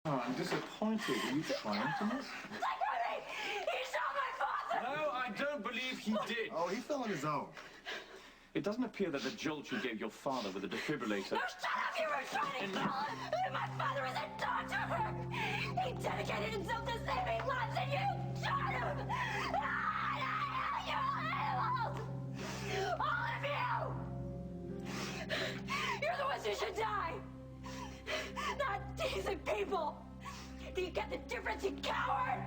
Oh, I'm disappointed. Are you trying to miss? He shot my father! No, I don't believe he did. Oh, he fell on his own. It doesn't appear that the jolt you gave your father with the defibrillator... No, shut up! You were trying to kill him! My father is a doctor! He dedicated himself to saving lives and you shot him! You animals! All of you! You're the ones who should die! Not decent people! Do you get the difference, you coward?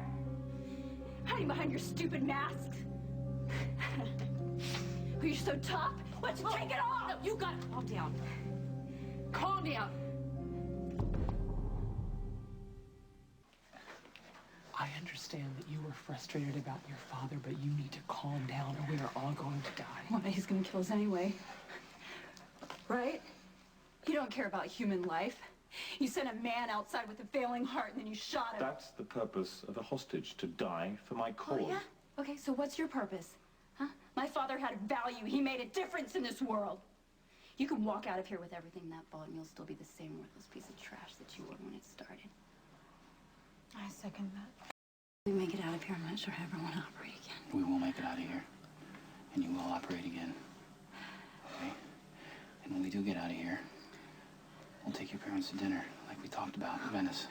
Hiding behind your stupid masks? Are you so tough? Let's take it off! No, you gotta calm down. Calm down. I understand that you were frustrated about your father, but you need to calm down or we are all going to die. Well, he's gonna kill us anyway. Right? You don't care about human life. You sent a man outside with a failing heart and then you shot him. That's the purpose of a hostage, to die for my cause. Oh, yeah? Okay, so what's your purpose? Huh? My father had value. He made a difference in this world. You can walk out of here with everything that bought and you'll still be the same worthless piece of trash that you were when it started. I second that. We make it out of here, I'm not sure how everyone will operate again. We will make it out of here. And you will operate again. Okay? And when we do get out of here, we'll take your parents to dinner, like we talked about in Venice.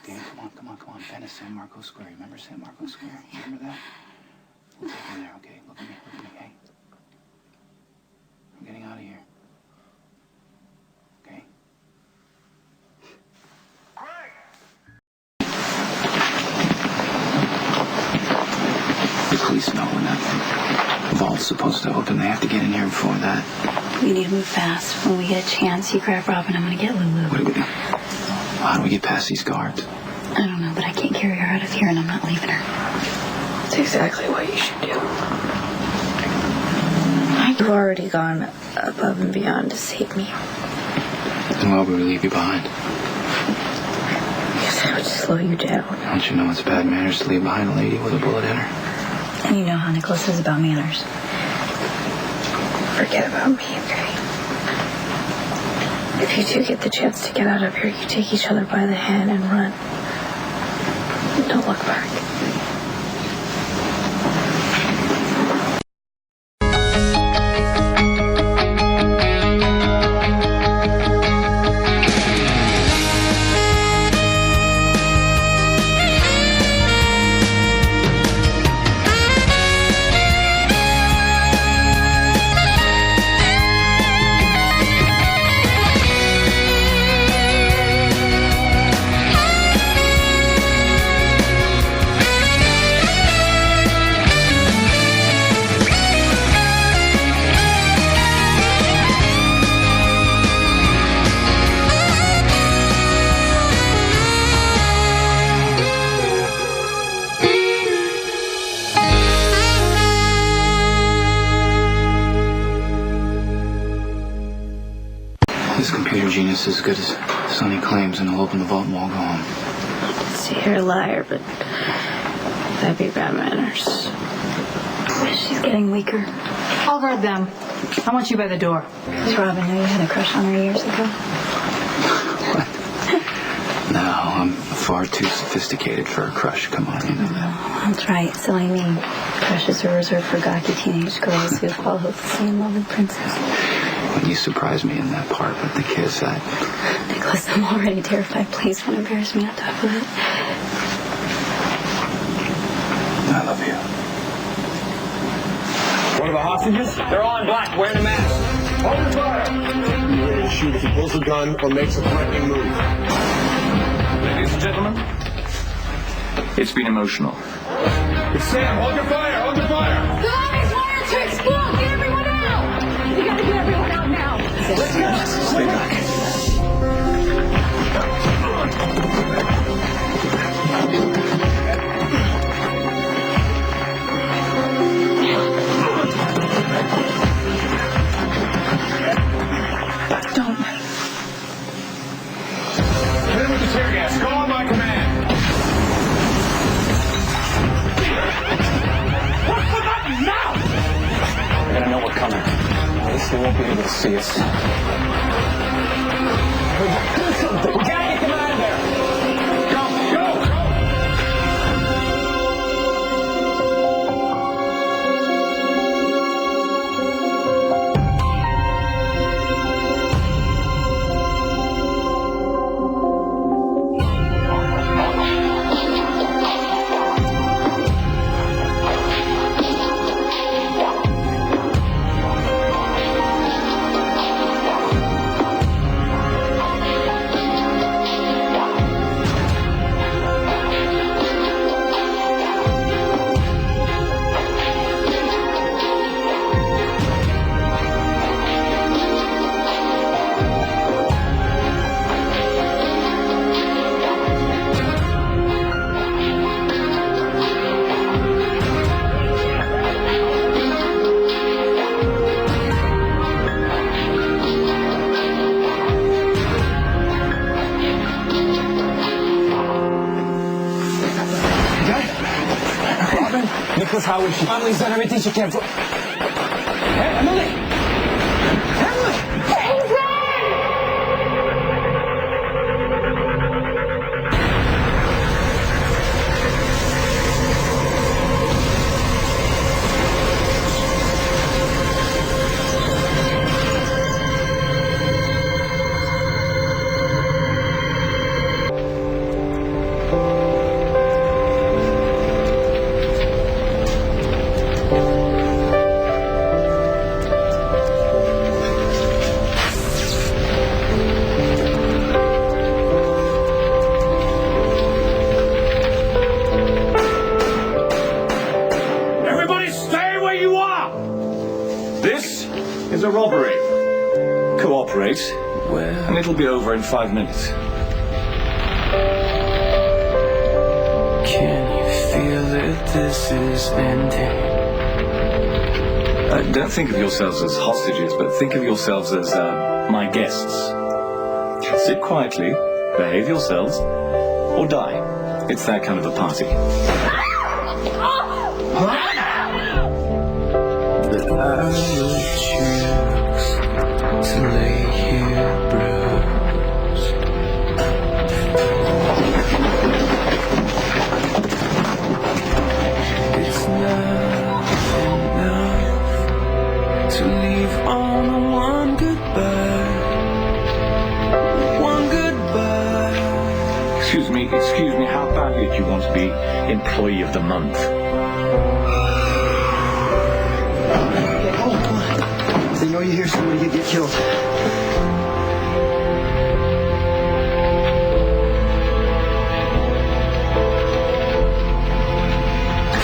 Okay, come on. Venice, San Marco Square. Remember San Marco Square? Remember that? We'll take you there, okay? Look at me, hey. I'm getting out of here. Okay? The police know when that vault's supposed to open. They have to get in here before that. We need to move fast. When we get a chance, you grab Robin, I'm gonna get Lulu. What do we do? How do we get past these guards? I don't know, but I can't carry her out of here and I'm not leaving her. That's exactly what you should do. You've already gone above and beyond to save me. And why would we leave you behind? Because I would slow you down. Don't you know it's bad manners to leave behind a lady with a bullet in her? And you know how Nicholas is about manners. Forget about me, okay? If you do get the chance to get out of here, you take each other by the hand and run. Don't look back. This computer genius is as good as Sonny claims, and he'll open the vault and we'll go home. See, you're a liar, but that'd be bad manners. She's getting weaker. I'll guard them. I want you by the door. Does Robin know you had a crush on her years ago? What? No, I'm far too sophisticated for a crush. Come on, you know that. That's right, silly me. Crushes are reserved for gawky teenage girls who fall hopelessly in love with princesses. When you surprised me in that part with the kiss, Nicholas, I'm already terrified. Please don't embarrass me on top of it. I love you. One of the hostages? They're all in black, wearing a mask. Hold your fire! You're ready to shoot if he pulls a gun or makes a threatening move. Ladies and gentlemen, it's been emotional. It's Sam, hold your fire, hold your fire! The lobby's wanted to explode! Get everyone out! You gotta get everyone out now! Let's go! Stay back. Don't. Hit him with the tear gas. Go on my command. Push the button now! They're gonna know we're coming. At least they won't be able to see us. We gotta get them out of there. Because Howard, Emily's done everything she can for... Hey, Emily! Emily! Everybody stay where you are! This is a robbery. Cooperate, and it'll be over in 5 minutes. Can you feel that this is ending? Don't think of yourselves as hostages, but think of yourselves as my guests. Sit quietly, behave yourselves, or die. It's that kind of a party. But I would choose to lay here bruised. It's not enough to leave on one goodbye. One goodbye. Excuse me, how badly do you want to be Employee of the Month? Come on. If they know you hear somebody, you get killed. Do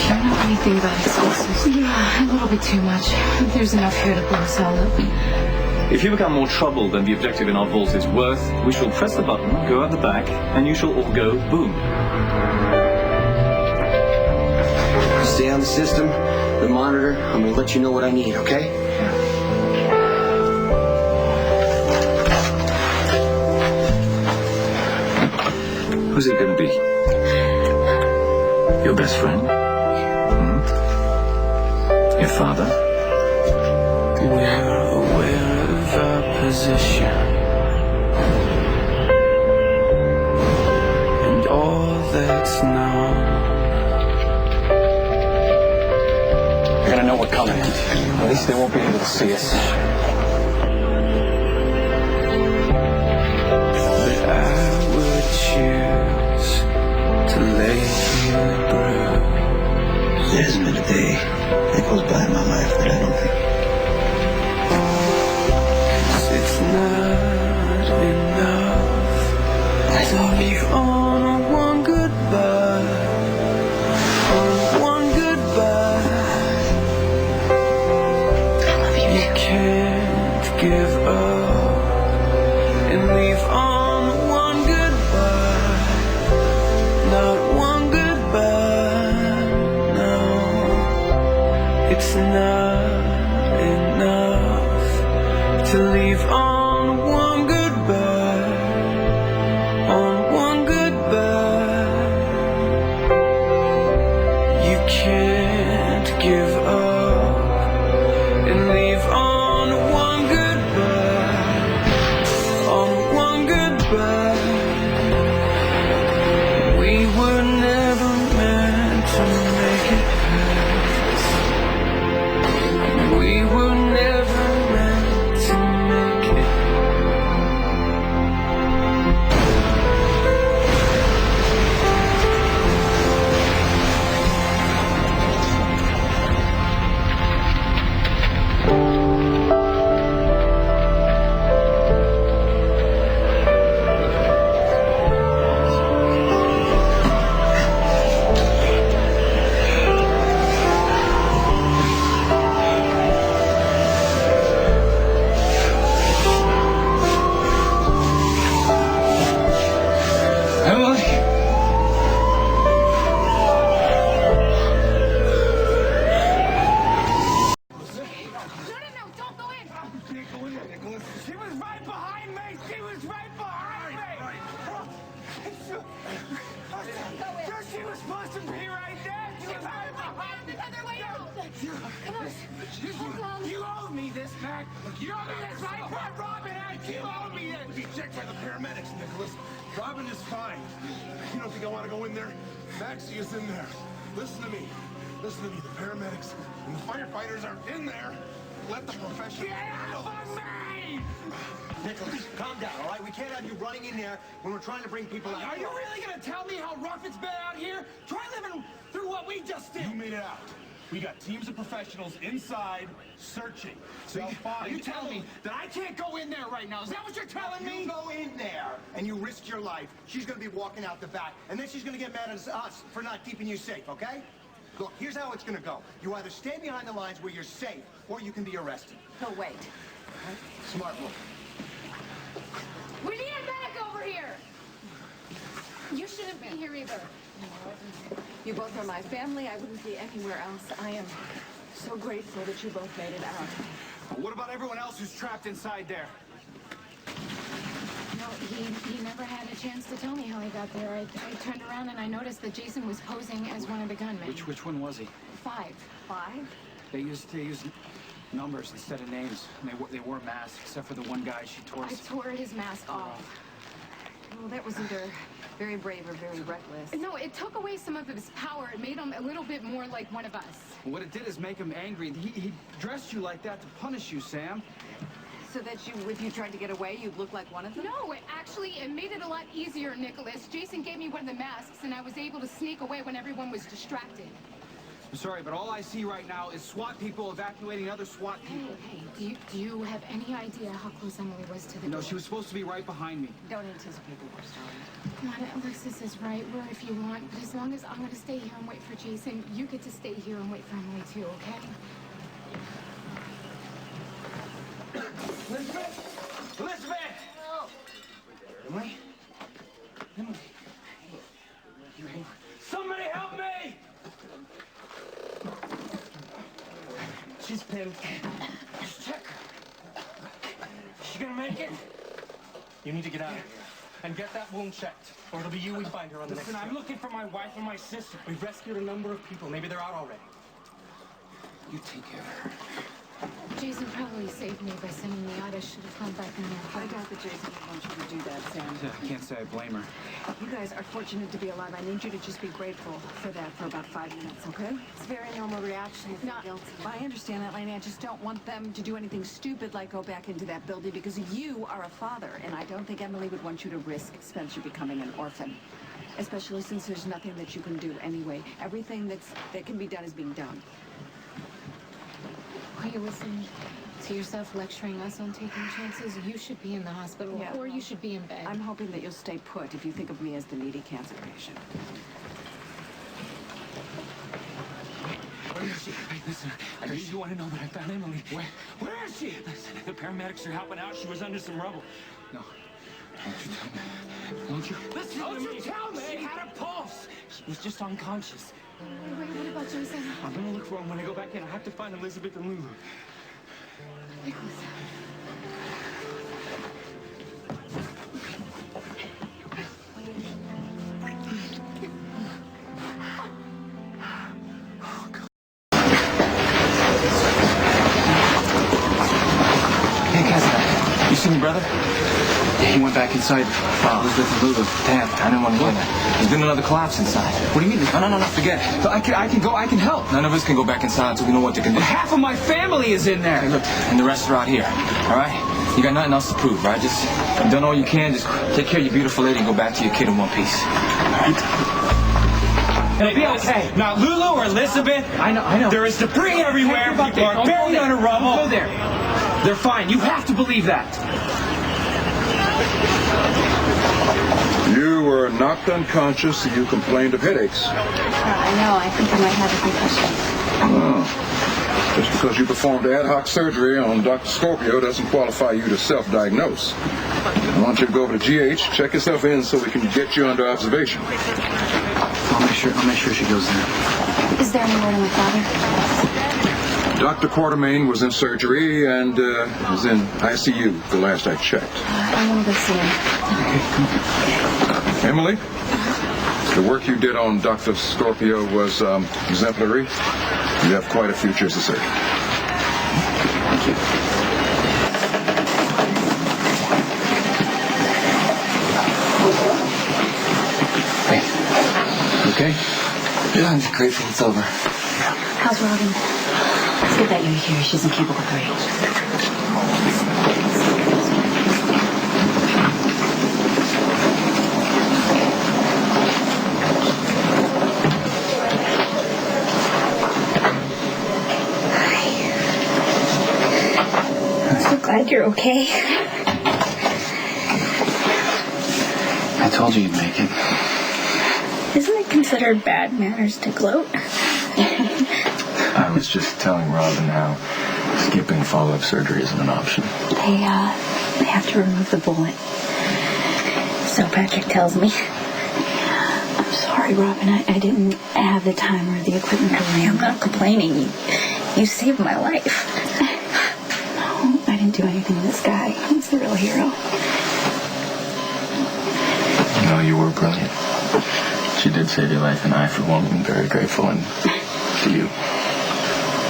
you know anything about explosives? Yeah, a little bit too much. There's enough here to blow us all up. If you become more trouble than the objective in our vault is worth, we shall press the button, go out the back, and you shall all go boom. Stay on the system, the monitor. I'm gonna let you know what I need, okay? Who's it going to be? Your best friend? Your father? We're aware of our position and all that's known. They're gonna know we're coming. At least they won't be able to see us. But I would choose to lay here bruised. There hasn't been a day that goes by in my life that I don't think. It's not enough to leave on one goodbye. On one goodbye. You can't give up and leave on one goodbye. Not one goodbye. No, it's not enough to leave on one goodbye. On one goodbye. You can't give up and leave on one goodbye. On one goodbye. We were never meant to make it past. We were never meant to make it. Emily! She was right behind me! She was right behind me! She was supposed to be right there! She was right behind me! Come on. Calm down. You owe me this, Mac. You owe me this, right? Put Robin out. You owe me this. Be checked by the paramedics, Nicholas. Robin is fine. You don't think I want to go in there? Maxie is in there. Listen to me. Listen to me. The paramedics and the firefighters are in there. Let the professionals handle this. Nicholas, calm down, all right? We can't have you running in there when we're trying to bring people out. Are you really going to tell me how rough it's been out here? Try living through what we just did. You made it out. We got teams of professionals inside searching. So are you telling me that I can't go in there right now? Is that what you're telling me? You go in there and you risk your life. She's going to be walking out the back, and then she's going to get mad at us for not keeping you safe, okay? Look, here's how it's going to go. You either stay behind the lines where you're safe, or you can be arrested. No, wait. Smart move. We need a medic over here. You shouldn't be here either. You both are my family. I wouldn't be anywhere else. I am so grateful that you both made it out. What about everyone else who's trapped inside there? No, he never had a chance to tell me how he got there. I turned around and I noticed that Jason was posing as one of the gunmen. Which one was he? 5. 5? They used numbers instead of names. And they wore masks, except for the one guy she tore. I tore his mask off. Well, that was either very brave or very reckless. No, it took away some of his power. It made him a little bit more like one of us. What it did is make him angry. He dressed you like that to punish you, Sam. So that if you tried to get away, you'd look like one of them? No, it made it a lot easier, Nicholas. Jason gave me one of the masks, and I was able to sneak away when everyone was distracted. I'm sorry, but all I see right now is SWAT people evacuating other SWAT people. Hey, do you have any idea how close Emily was to the door? No, she was supposed to be right behind me. Don't anticipate the worst, darling. Come on, Alexis is right. Where if you want, but as long as I'm going to stay here and wait for Jason, you get to stay here and wait for Emily too, okay? Elizabeth! Elizabeth! Emily? Emily? Somebody help me! She's pinned. Just check her. Is she gonna make it? You need to get out of here and get that wound checked, or it'll be you we find her on the next. Listen, I'm looking for my wife and my sister. We've rescued a number of people. Maybe they're out already. You take care of her. Jason probably saved me by sending me out. I should have gone back in there. I doubt that Jason would want you to do that, Sam. Yeah, I can't say I blame her. You guys are fortunate to be alive. I need you to just be grateful for that for about 5 minutes, okay? It's a very normal reaction. Not guilty. I understand that, Lainey. I just don't want them to do anything stupid like go back into that building because you are a father, and I don't think Emily would want you to risk Spencer becoming an orphan. Especially since there's nothing that you can do anyway. Everything that can be done is being done. Are you listening to yourself lecturing us on taking chances? You should be in the hospital, or you should be in bed. I'm hoping that you'll stay put if you think of me as the needy cancer patient. Where is she? Hey, listen, I really want to know that I found Emily. Where is she? Listen, the paramedics are helping out. She was under some rubble. No. Don't you tell me. Don't you? Listen, don't you tell me! She had a pulse. She was just unconscious. Wait, what about Jason? I'm gonna look for him when I go back in. I have to find Elizabeth and Lulu. Nicholas. Hey, Kazan, you see me, brother? Yeah, he went back inside. Elizabeth and Lulu. Damn, I didn't want to hear that. There's been another collapse inside. What do you mean? No, forget it. I can go, I can help. None of us can go back inside until we know what to do. Half of my family is in there. Hey, look, and the rest are out here, all right? You got nothing else to prove, right? Just, you've done all you can. Just take care of your beautiful lady and go back to your kid in one piece. All right? It'll be okay. Not Lulu or Elizabeth. I know. There is debris everywhere. People are buried under rubble. Go there. They're fine. You have to believe that. You were knocked unconscious and you complained of headaches. I know. I think I might have a concussion. Oh. Just because you performed ad hoc surgery on Dr. Scorpio doesn't qualify you to self-diagnose. I want you to go over to GH, check yourself in so we can get you under observation. I'll make sure she goes there. Is there any word on my father? Dr. Quartermain was in surgery and is in ICU the last I checked. I want to go see him. Emily, the work you did on Dr. Scorpio was exemplary. You have quite a future as a surgeon. Thank you. Hey, you okay? Yeah, I'm grateful it's over. How's Robin? It's good that you're here. She's in cubicle 3. I'm so glad you're okay. I told you you'd make it. Isn't it considered bad manners to gloat? I was just telling Robin how skipping follow-up surgery isn't an option. They have to remove the bullet. So Patrick tells me. I'm sorry, Robin. I didn't have the time or the equipment. I'm not complaining. You saved my life. No, I didn't do anything to this guy. He's the real hero. No, you were brilliant. She did save your life, and I, for one, am very grateful, and to you.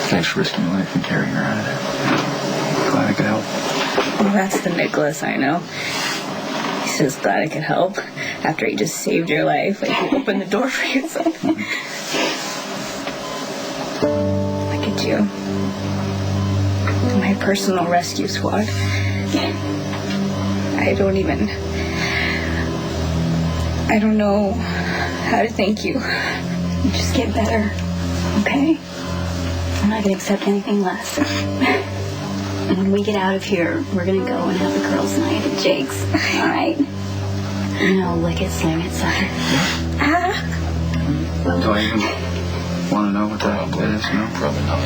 Thanks for risking your life and carrying her out of there. Glad I could help. Well, that's the Nicholas I know. He's just glad I could help after he just saved your life. Like, you opened the door for yourself. Look at you. My personal rescue squad. I don't know how to thank you. Just get better, okay? I'm not gonna accept anything less. And when we get out of here, we're gonna go and have the girls' night at Jake's, all right? No, lick it, slam it, sucker. Do I even want to know what that is? No? Probably not.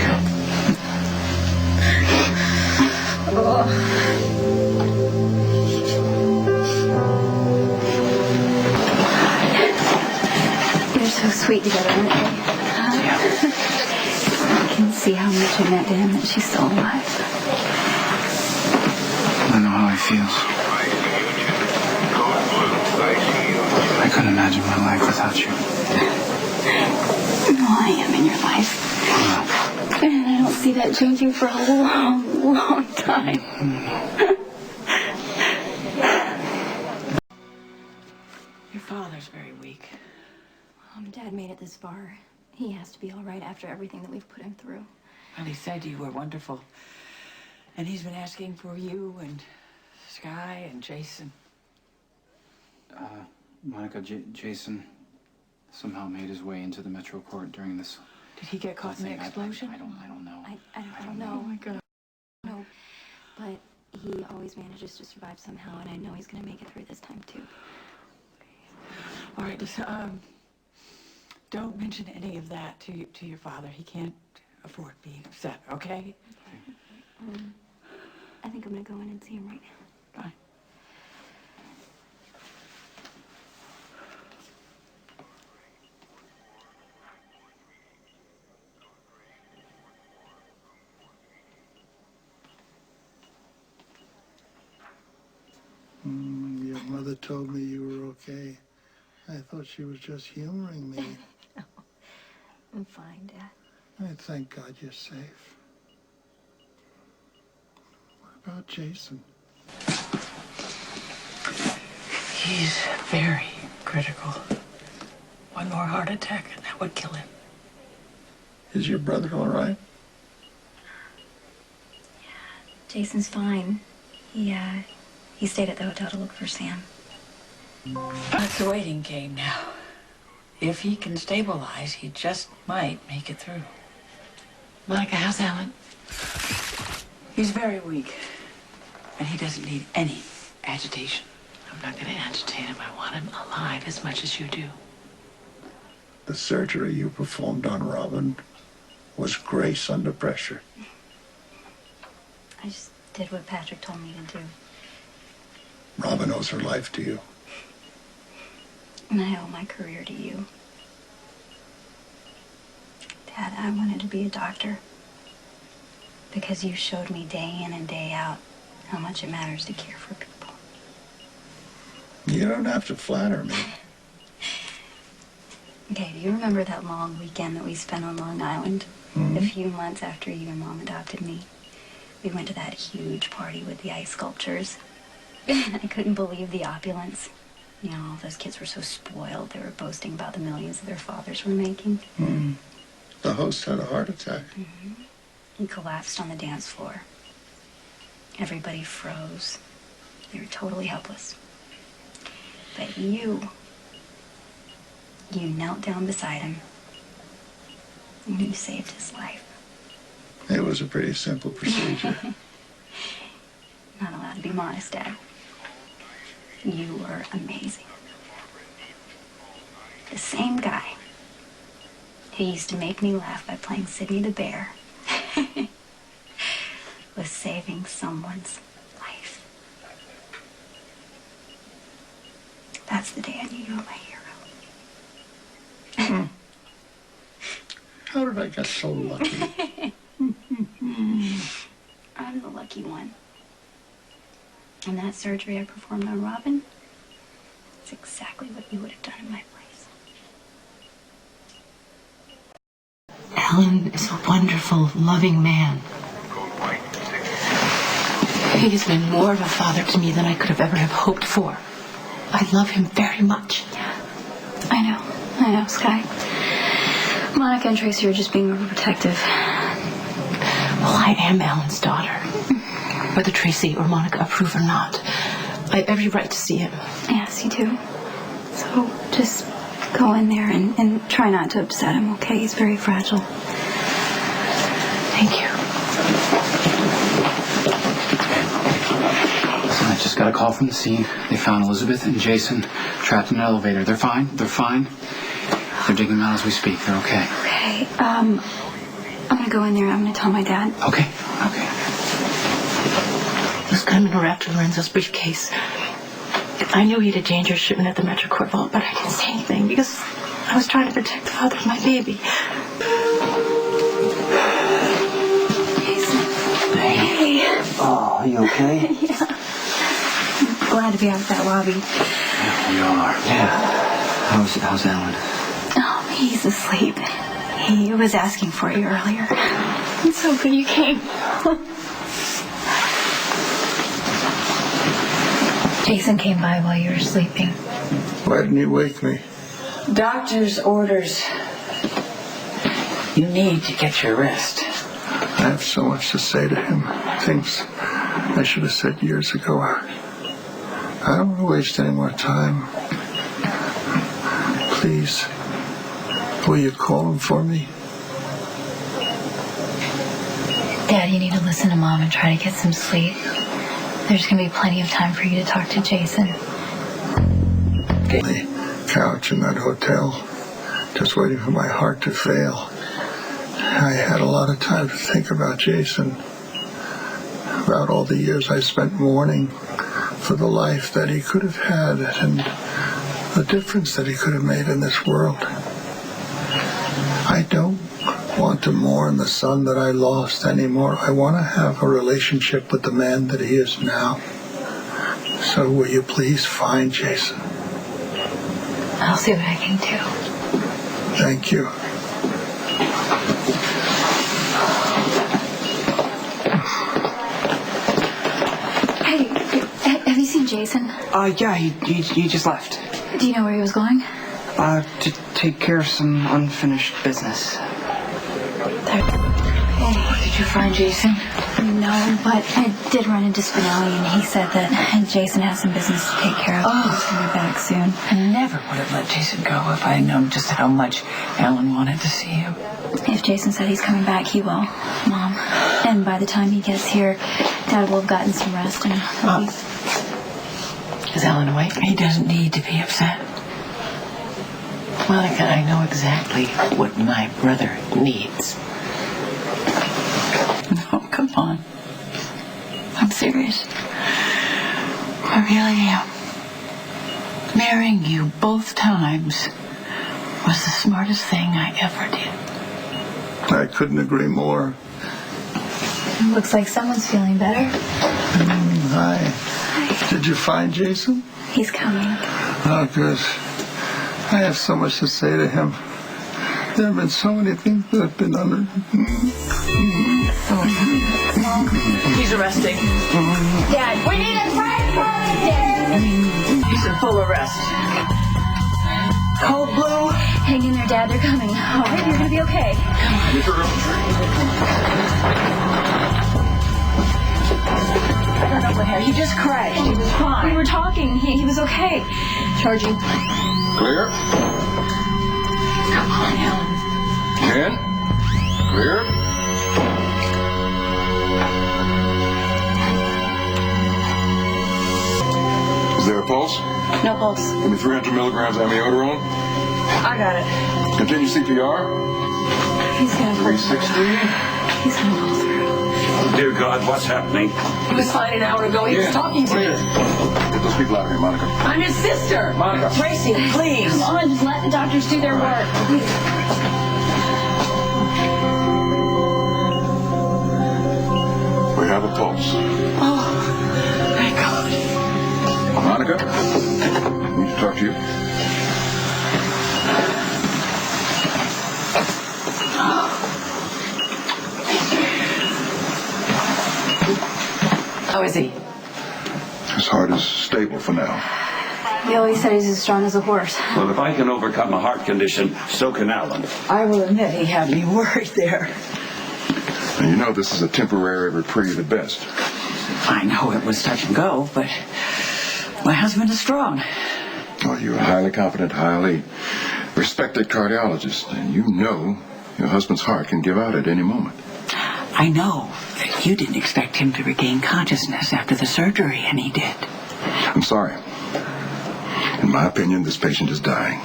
Oh. You're so sweet together, aren't they? Yeah. I can see how much it meant to him that she's still alive. I know how he feels. I couldn't imagine my life without you. Well, I am in your life. And I don't see that changing for a long, long time. Your father's very weak. Dad made it this far. He has to be all right after everything that we've put him through. Well, he said you were wonderful. And he's been asking for you and Sky and Jason. Monica, Jason somehow made his way into the Metro Court during this. Did he get caught in the explosion? I don't know. I don't know. Oh my God. No, but he always manages to survive somehow, and I know he's going to make it through this time, too. All right, just, don't mention any of that to your father. He can't afford being upset, okay? I think I'm going to go in and see him right now. Bye. Your mother told me you were okay. I thought she was just humoring me. No, I'm fine, Dad. I thank God you're safe. What about Jason? He's very critical. One more heart attack and that would kill him. Is your brother all right? Jason's fine. He stayed at the hotel to look for Sam. It's a waiting game now. If he can stabilize, he just might make it through. Monica, how's Alan? He's very weak, and he doesn't need any agitation. I'm not going to agitate him. I want him alive as much as you do. The surgery you performed on Robin was grace under pressure. I just did what Patrick told me to do. Robin owes her life to you. And I owe my career to you. Dad, I wanted to be a doctor because you showed me day in and day out how much it matters to care for people. You don't have to flatter me. Okay, do you remember that long weekend that we spent on Long Island? A few months after you and Mom adopted me. We went to that huge party with the ice sculptures. I couldn't believe the opulence. You know, all those kids were so spoiled. They were boasting about the millions that their fathers were making. The host had a heart attack. He collapsed on the dance floor. Everybody froze. They were totally helpless. But you knelt down beside him. And you saved his life. It was a pretty simple procedure. Not allowed to be modest, Dad. You were amazing. The same guy who used to make me laugh by playing City the Bear was saving someone's life. That's the day I knew you were my hero. How did I get so lucky? I'm the lucky one. And that surgery I performed on Robin, it's exactly what you would have done in my place. Alan is a wonderful, loving man. He has been more of a father to me than I could have ever have hoped for. I love him very much. I know, Sky. Monica and Tracy are just being overprotective. Well, I am Alan's daughter. Whether Tracy or Monica approve or not, I have every right to see him. Yes, you do. So just go in there and try not to upset him, okay? He's very fragile. Thank you. Listen, I just got a call from the scene. They found Elizabeth and Jason trapped in an elevator. They're fine. They're fine. They're digging them out as we speak. They're okay. Okay, I'm gonna go in there. I'm gonna tell my dad. Okay. This gunman wrapped Lorenzo's briefcase. I knew he had a dangerous shipment at the Metro Court vault, but I didn't say anything because I was trying to protect the father of my baby. Jason. Hey. Oh, are you okay? Yeah. I'm glad to be out of that lobby. You are. Yeah. How's Alan? Oh, he's asleep. He was asking for you earlier. It's so good you came. Jason came by while you were sleeping. Why didn't you wake me? Doctor's orders. You need to get your rest. I have so much to say to him. Things I should have said years ago. I don't want to waste any more time. Please, will you call him for me? Dad, you need to listen to Mom and try to get some sleep. There's going to be plenty of time for you to talk to Jason. The couch in that hotel, just waiting for my heart to fail. I had a lot of time to think about Jason, about all the years I spent mourning for the life that he could have had and the difference that he could have made in this world. I don't want to mourn the son that I lost anymore. I want to have a relationship with the man that he is now. So will you please find Jason? I'll see what I can do. Thank you. Hey, have you seen Jason? Yeah, he just left. Do you know where he was going? To take care of some unfinished business. Did you find Jason? No, but I did run into Spinelli, and he said that Jason has some business to take care of. He's going to be back soon. I never would have let Jason go if I had known just how much Alan wanted to see him. If Jason said he's coming back, he will, Mom. And by the time he gets here, Dad will have gotten some rest. And Is Alan awake? He doesn't need to be upset. Monica, I know exactly what my brother needs. No, come on. I'm serious. I really am. Marrying you both times was the smartest thing I ever did. I couldn't agree more. Looks like someone's feeling better. Hi. Did you find Jason? He's coming. Oh, good. I have so much to say to him. There have been so many things that have been under. He's arresting. Dad, we need a private Dad. He's in full arrest. Cold blue. Hang in there, Dad. They're coming. All right, you're gonna be okay. I don't know what happened. He just crashed. He was fine. We were talking. He was okay. Charging. Clear. Come on, Helen. In. Clear. Is there a pulse? No pulse. Give me 300 milligrams amiodarone. I got it. Continue CPR. He's gonna pull 360. He's gonna pull through. Dear God, what's happening? He was fine an hour ago. He was talking to me. Get those people out of here, Monica. I'm his sister. Monica. Tracy, please. Come on, just let the doctors do their work. Please. We have a pulse. Oh, thank God. Monica, I need to talk to you. How is he? His heart is stable for now. He always said he's as strong as a horse. Well, if I can overcome a heart condition, so can Alan. I will admit he had me worried there. And you know this is a temporary reprieve at best. I know it was touch and go, but my husband is strong. Oh, you're a highly competent, highly respected cardiologist, and you know your husband's heart can give out at any moment. I know that you didn't expect him to regain consciousness after the surgery, and he did. I'm sorry. In my opinion, this patient is dying.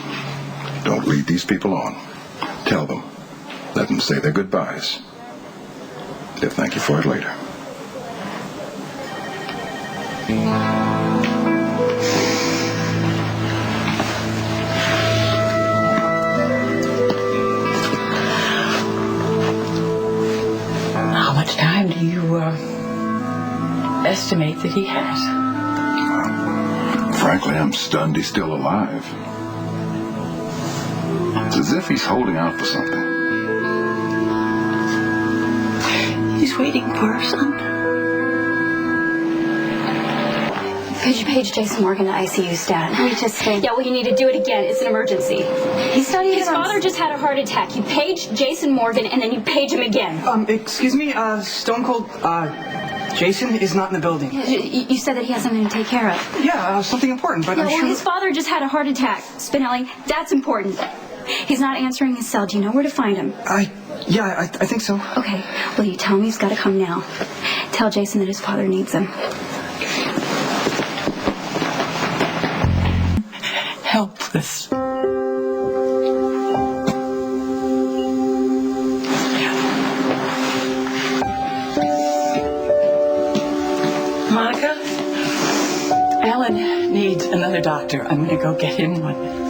Don't lead these people on. Tell them. Let them say their goodbyes. They'll thank you for it later. How much time do you estimate that he has? Frankly, I'm stunned he's still alive. It's as if he's holding out for something. He's waiting for her son. Could you page Jason Morgan to ICU stat? We just yeah, well, you need to do it again. It's an emergency. He's studying. His father just had a heart attack. You page Jason Morgan and then you page him again. Excuse me, Stone Cold, Jason is not in the building. You said that he has something to take care of. Yeah, something important, but Yeah, I'm well, sure... his father just had a heart attack. Spinelli, that's important. He's not answering his cell. Do you know where to find him? Yeah, I think so. Okay, well, you tell him he's got to come now. Tell Jason that his father needs him. Helpless. Monica? Alan needs another doctor. I'm going to go get him one.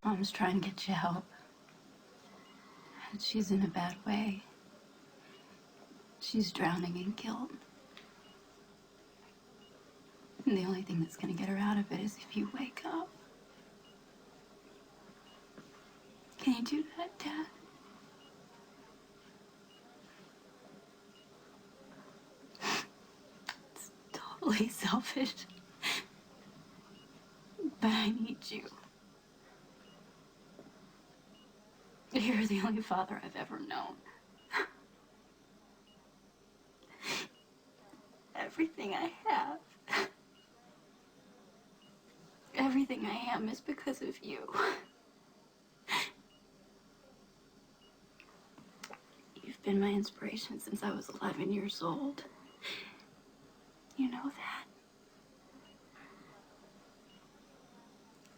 Mom's trying to get you help. And she's in a bad way. She's drowning in guilt. And the only thing that's going to get her out of it is if you wake up. Can you do that, Dad? It's totally selfish. But I need you. You're the only father I've ever known. Everything I have, everything I am is because of you. You've been my inspiration since I was 11 years old. You know that.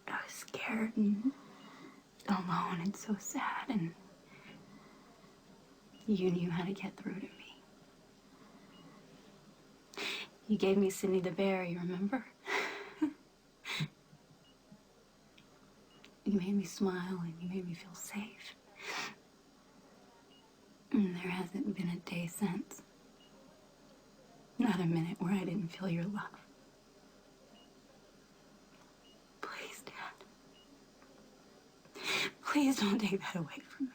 I was scared and alone and so sad, and you knew how to get through to me. You gave me Cindy the bear, you remember? You made me smile and you made me feel safe. And there hasn't been a day since. not a minute where I didn't feel your love. Please, Dad. Please don't take that away from me.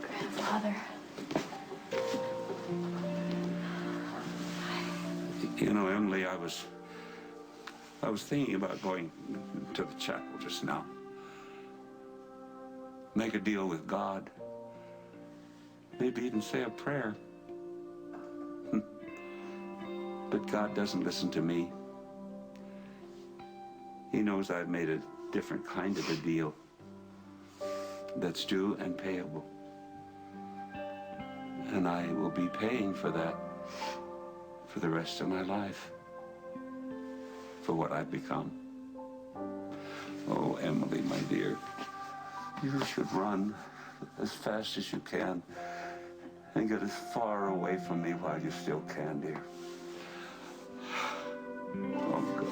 Grandfather. You know, Emily, I was thinking about going to the chapel just now. Make a deal with God. Maybe even say a prayer. But God doesn't listen to me. He knows I've made a different kind of a deal that's due and payable. And I will be paying for that for the rest of my life, for what I've become. Oh, Emily, my dear, you should run as fast as you can and get as far away from me while you still can, dear. Oh, God.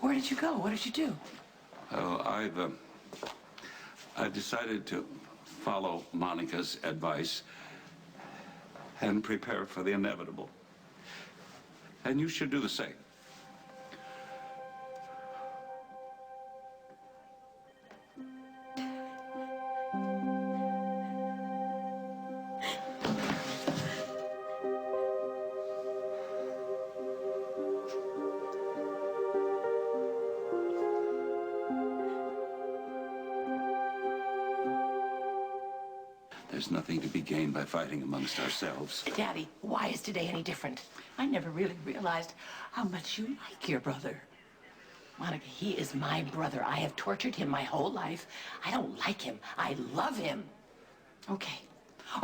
Where did you go? What did you do? Oh, I've decided to follow Monica's advice and prepare for the inevitable. And you should do the same. There's nothing to be gained by fighting amongst ourselves. Daddy, why is today any different? I never really realized how much you like your brother. Monica, he is my brother. I have tortured him my whole life. I don't like him. I love him. Okay.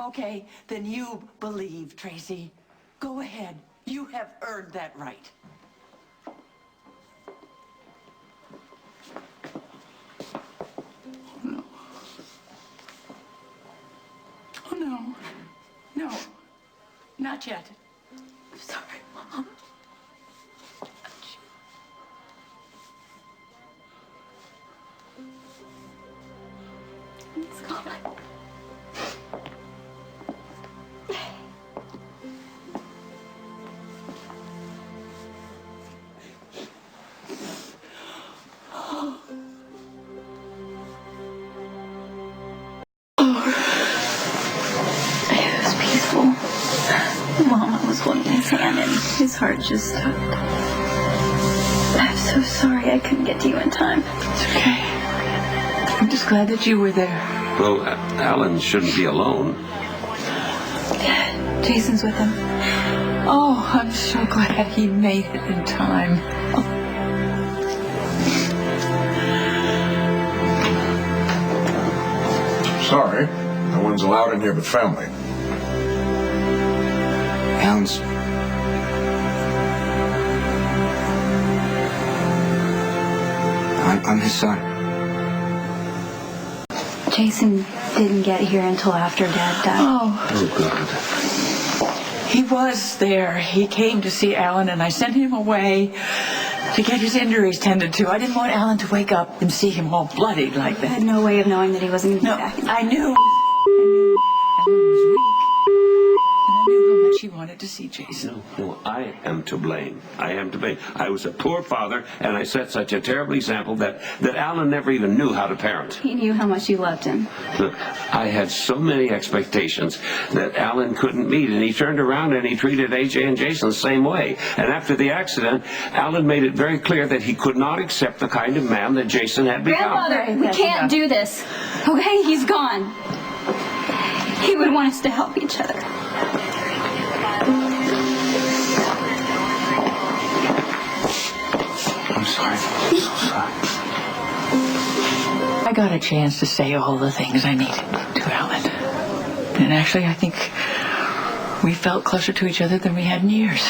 Okay, then you believe, Tracy. Go ahead. You have earned that right. Oh, no. No. Not yet. I'm sorry, Mom. It's gone. It was peaceful. Mama was holding his hand and his heart just stopped. I'm so sorry I couldn't get to you in time. It's okay. I'm just glad that you were there. Well, Alan shouldn't be alone. Dad, Jason's with him. Oh, I'm so glad he made it in time. Sorry, no one's allowed in here but family. Alan's... I'm his son. Jason didn't get here until after Dad died. Oh, God. He was there. He came to see Alan, and I sent him away to get his injuries tended to. I didn't want Alan to wake up and see him all bloodied like that. I had no way of knowing that he wasn't going to be back. I knew. Alan was weak. And I knew how much he wanted to see Jason. No, I am to blame. I am to blame. I was a poor father, and I set such a terrible example that Alan never even knew how to parent. He knew how much you loved him. Look, I had so many expectations that Alan couldn't meet, and he turned around and he treated AJ and Jason the same way. And after the accident, Alan made it very clear that he could not accept the kind of man that Jason had become. Grandfather, we can't do this. Okay, he's gone. He would want us to help each other. I'm sorry. I'm so sorry. I got a chance to say all the things I needed to Alan. And actually, I think we felt closer to each other than we had in years.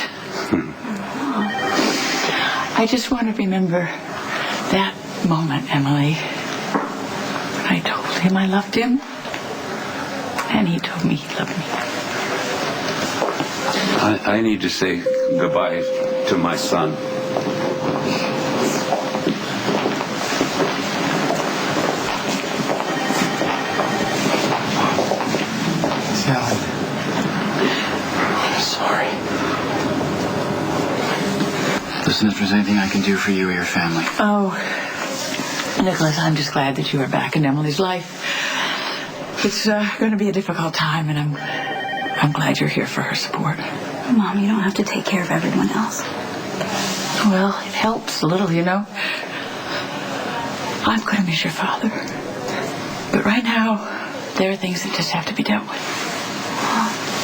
I just want to remember that moment, Emily. I told him I loved him, and he told me he loved me. I need to say goodbye to my son. Alan, I'm sorry. Listen, if there's anything I can do for you or your family. Oh, Nicholas, I'm just glad that you are back in Emily's life. It's going to be a difficult time, and I'm glad you're here for her support. Mom, you don't have to take care of everyone else. Well, it helps a little, you know. I'm going to miss your father. But right now, there are things that just have to be dealt with.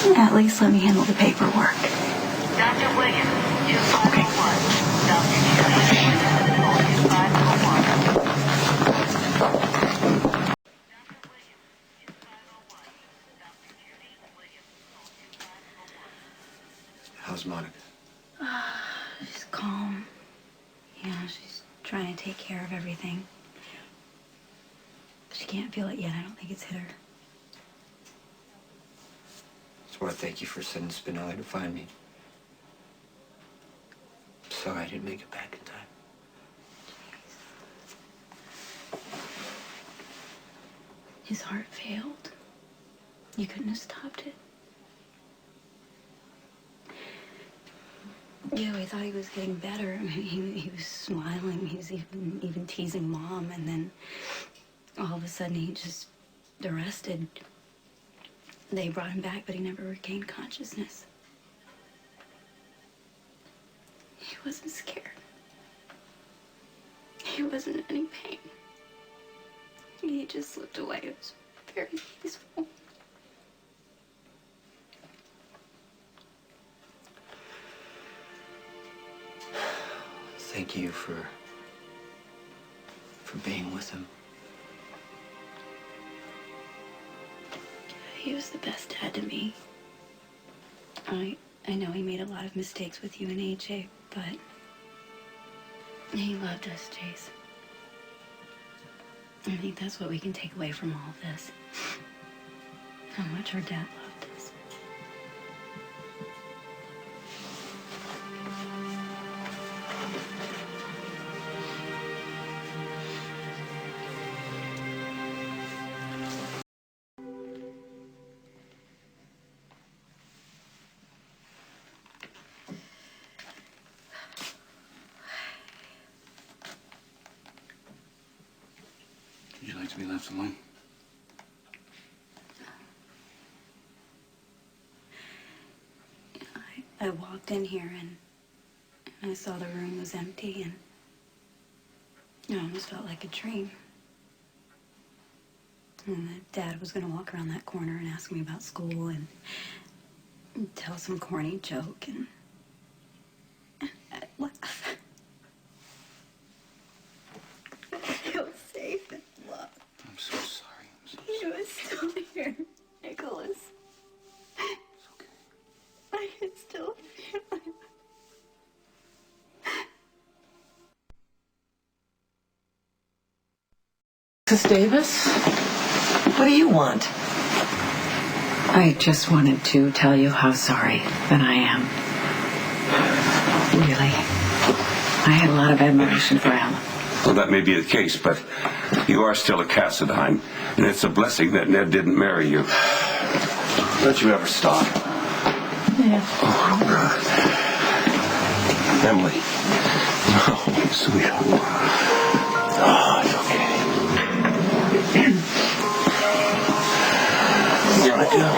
Well, at least let me handle the paperwork. Dr. Williams, Okay. 2501. How's Monica? She's calm. Yeah, she's trying to take care of everything. She can't feel it yet. I don't think it's hit her. Just want to thank you for sending Spinelli to find me. Sorry I didn't make it back in time. His heart failed. You couldn't have stopped it. Yeah, we thought he was getting better. I mean, he was smiling. He was even teasing Mom, and then all of a sudden he just arrested. They brought him back, but he never regained consciousness. He wasn't scared. He wasn't in any pain. He just looked away. It was very peaceful. Thank you for being with him. He was the best dad to me. I know he made a lot of mistakes with you and AJ, but he loved us, Jace. I think that's what we can take away from all of this. How much our dad loved us. Would you like to be left alone? I walked in here and I saw the room was empty and it almost felt like a dream. And that Dad was going to walk around that corner and ask me about school and tell some corny joke and I'd laugh. He was safe and loved. I'm so sorry. He was still here, Nicholas. It's okay. I can still feel it. Mrs. Davis, what do you want? I just wanted to tell you how sorry that I am. Really. I had a lot of admiration for Alan. Well, that may be the case, but you are still a Cassadine, and it's a blessing that Ned didn't marry you. Don't you ever stop. Yeah. Oh, God. Emily. No, sweetheart. Oh, it's okay. Monica.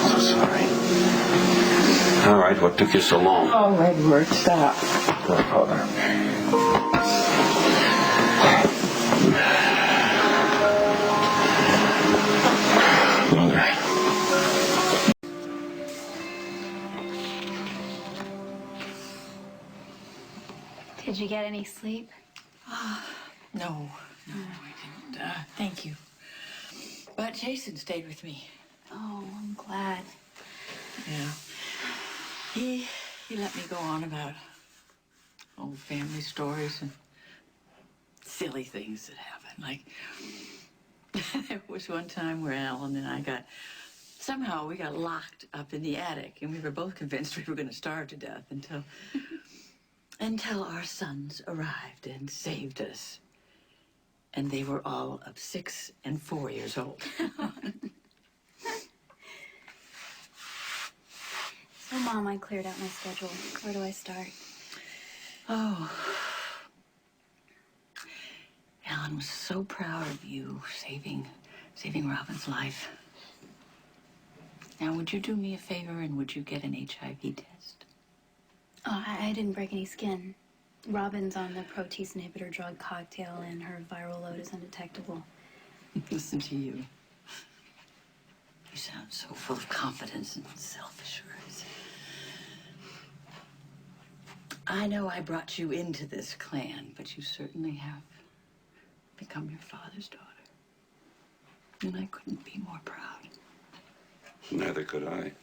So sorry. All right, what took you so long? Oh, Edward, stop. Don't bother. Mother. Did you get any sleep? No, I didn't. Thank you. But Jason stayed with me. Oh, I'm glad. Yeah. He let me go on about old family stories and silly things that happened. Like, there was one time where Alan and I somehow we got locked up in the attic, and we were both convinced we were going to starve to death until our sons arrived and saved us. And they were all of 6 and 4 years old. So, Mom, I cleared out my schedule. Where do I start? Oh. Alan was so proud of you saving Robin's life. Now, would you do me a favor and would you get an HIV test? Oh, I didn't break any skin. Robin's on the protease inhibitor drug cocktail, and her viral load is undetectable. Listen to you. You sound so full of confidence and self-assurance. I know I brought you into this clan, but you certainly have become your father's daughter. And I couldn't be more proud. Neither could I.